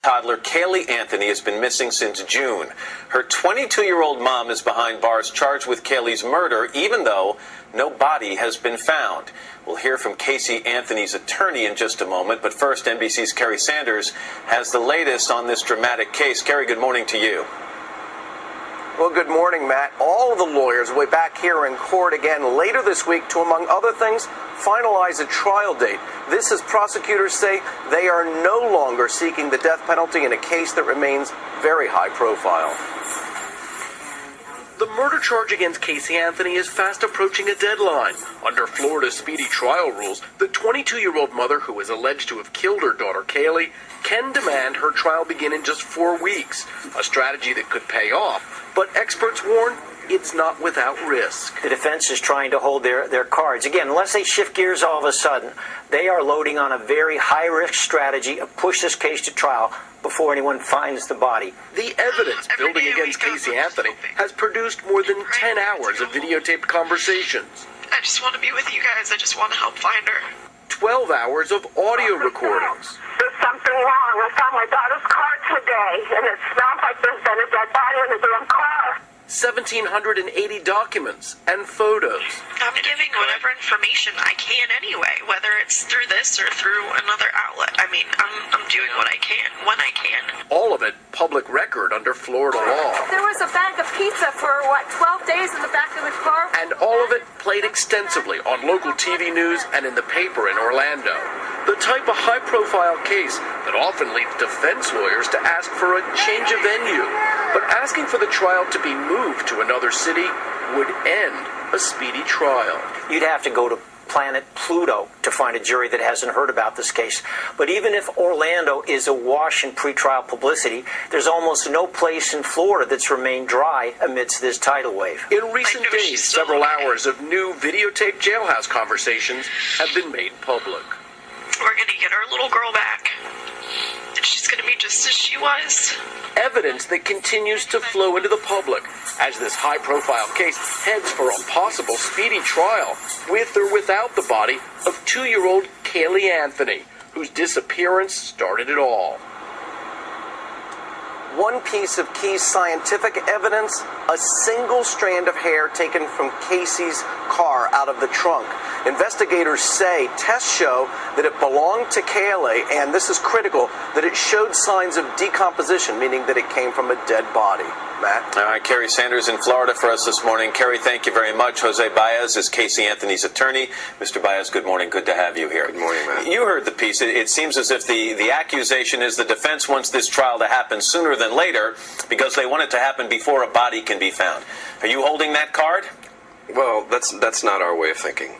Toddler Caylee Anthony has been missing since June. Her 22-year-old mom is behind bars charged with Caylee's murder, even though no body has been found. We'll hear from Casey Anthony's attorney in just a moment, but first, NBC's Kerry Sanders has the latest on this dramatic case. Kerry, good morning to you. Well, good morning, Matt. All of the lawyers will be back here in court again later this week to, among other things, finalize a trial date. This, as prosecutors say, they are no longer seeking the death penalty in a case that remains very high profile. The murder charge against Casey Anthony is fast approaching a deadline. Under Florida's speedy trial rules, the 22-year-old mother who is alleged to have killed her daughter Caylee can demand her trial begin in just 4 weeks, a strategy that could pay off. But experts warn it's not without risk. The defense is trying to hold their cards. Again, unless they shift gears all of a sudden, they are loading on a very high-risk strategy to push this case to trial before anyone finds the body. The evidence building against Casey Anthony has produced more than 10 hours of videotaped conversations. I just want to be with you guys. I just want to help find her. 12 hours of audio recordings. There's something wrong. I found my daughter's car today, and it smells like there's been a dead body in the damn car. 1,780 documents and photos. I'm giving whatever information I can anyway, whether it's through this or through another outlet. I mean, I'm doing what I can, when I can. All of it public record under Florida law. There was a bag of pizza for, 12 days in the back of the car? And all of it played extensively on local TV news and in the paper in Orlando. The type of high-profile case that often leads defense lawyers to ask for a change of venue. But asking for the trial to be moved to another city would end a speedy trial. You'd have to go to planet Pluto to find a jury that hasn't heard about this case. But even if Orlando is awash in pretrial publicity, there's almost no place in Florida that's remained dry amidst this tidal wave. In recent days, several hours of new videotaped jailhouse conversations have been made public. We're going to get our little girl back. She's going to be just as she was. Evidence that continues to flow into the public as this high-profile case heads for a possible speedy trial with or without the body of 2-year-old Caylee Anthony, whose disappearance started it all. One piece of key scientific evidence, a single strand of hair taken from Casey's car out of the trunk. Investigators say tests show that it belonged to Caylee, and this is critical, that it showed signs of decomposition, meaning that it came from a dead body. Matt? All right, Kerry Sanders in Florida for us this morning. Kerry, thank you very much. Jose Baez is Casey Anthony's attorney. Mr. Baez, good morning. Good to have you here. Good morning, Matt. You heard the piece. It seems as if the accusation is the defense wants this trial to happen sooner than later because they want it to happen before a body can be found. Are you holding that card? Well, that's not our way of thinking.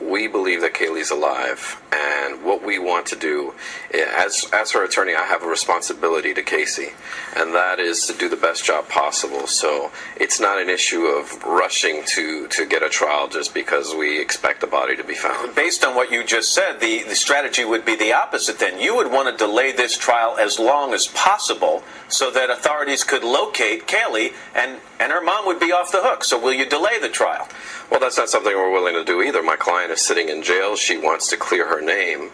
We believe that Caylee's alive, and what we want to do, as her attorney, I have a responsibility to Casey, and that is to do the best job possible. So it's not an issue of rushing to get a trial just because we expect the body to be found. Based on what you just said, the strategy would be the opposite then. You would want to delay this trial as long as possible so that authorities could locate Caylee and her mom would be off the hook. So will you delay the trial? Well, that's not something we're willing to do either. My client is sitting in jail. She wants to clear her name.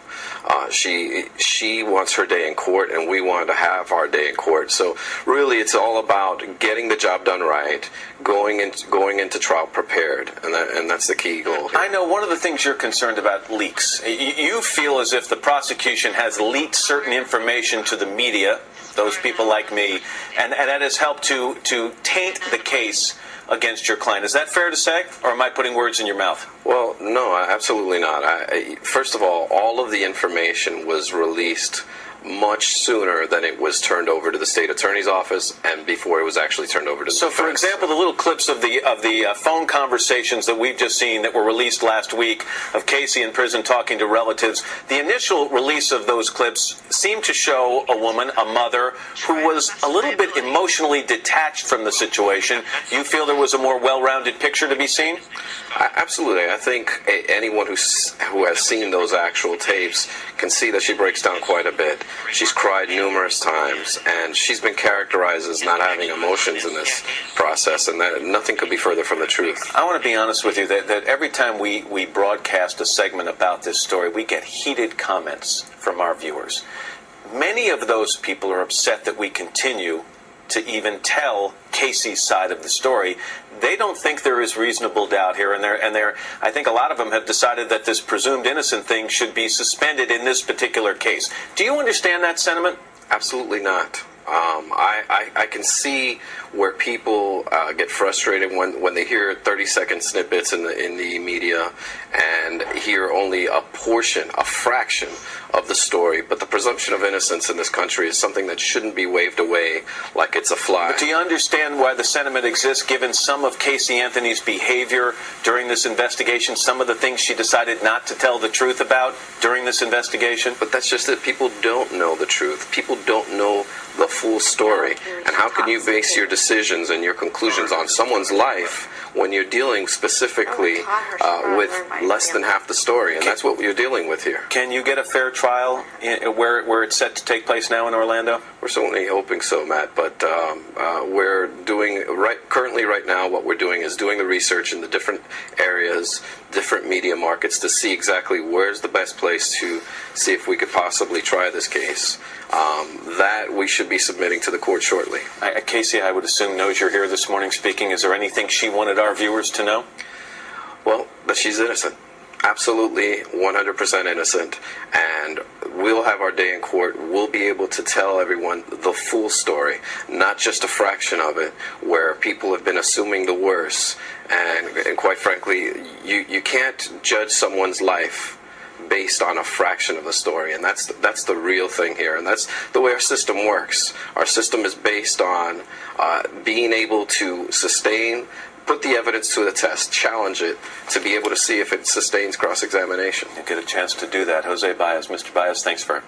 She wants her day in court, and we want to have our day in court. So really, it's all about getting the job done right, going into trial prepared, and that's the key goal here. I know one of the things you're concerned about, leaks. You feel as if the prosecution has leaked certain information to the media, those people like me, and that has helped to taint the case against your client. Is that fair to say, or am I putting words in your mouth? Well, no, absolutely not. First of all of the information was released much sooner than it was turned over to the state attorney's office and before it was actually turned over to the defense. So, for example, the little clips of the phone conversations that we've just seen that were released last week of Casey in prison talking to relatives, the initial release of those clips seemed to show a woman, a mother, who was a little bit emotionally detached from the situation. You feel there was a more well-rounded picture to be seen? Absolutely. I think anyone who has seen those actual tapes can see that she breaks down quite a bit. She's cried numerous times, and she's been characterized as not having emotions in this process, and that nothing could be further from the truth. I want to be honest with you that every time we broadcast a segment about this story, we get heated comments from our viewers. Many of those people are upset that we continue to even tell Casey's side of the story. They don't think there is reasonable doubt here, and I think a lot of them have decided that this presumed innocent thing should be suspended in this particular case. Do you understand that sentiment? Absolutely not. I can see where people get frustrated when they hear 30-second snippets in the media and hear only a portion, a fraction of the story. But the presumption of innocence in this country is something that shouldn't be waved away like it's a fly. But do you understand why the sentiment exists, given some of Casey Anthony's behavior during this investigation, some of the things she decided not to tell the truth about during this investigation? But that's just it. People don't know the truth. People don't know the full story. And how can you base your decisions and your conclusions on someone's life when you're dealing specifically with less than half the story? And that's what you're dealing with here. Can you get a fair trial where it's set to take place now in Orlando? We're certainly hoping so, Matt. But we're doing currently right now. What we're doing is doing the research in the different areas, different media markets, to see exactly where's the best place to see if we could possibly try this case. That we should be submitting to the court shortly. Casey, I would assume, knows you're here this morning speaking. Is there anything she wanted our viewers to know? Well, that she's innocent. Absolutely 100% innocent. And we'll have our day in court. We'll be able to tell everyone the full story, not just a fraction of it, where people have been assuming the worst. And quite frankly, you can't judge someone's life based on a fraction of the story, and that's the real thing here, and that's the way our system works. Our system is based on being able to put the evidence to the test, challenge it, to be able to see if it sustains cross-examination. You get a chance to do that. Jose Baez. Mr. Baez, thanks for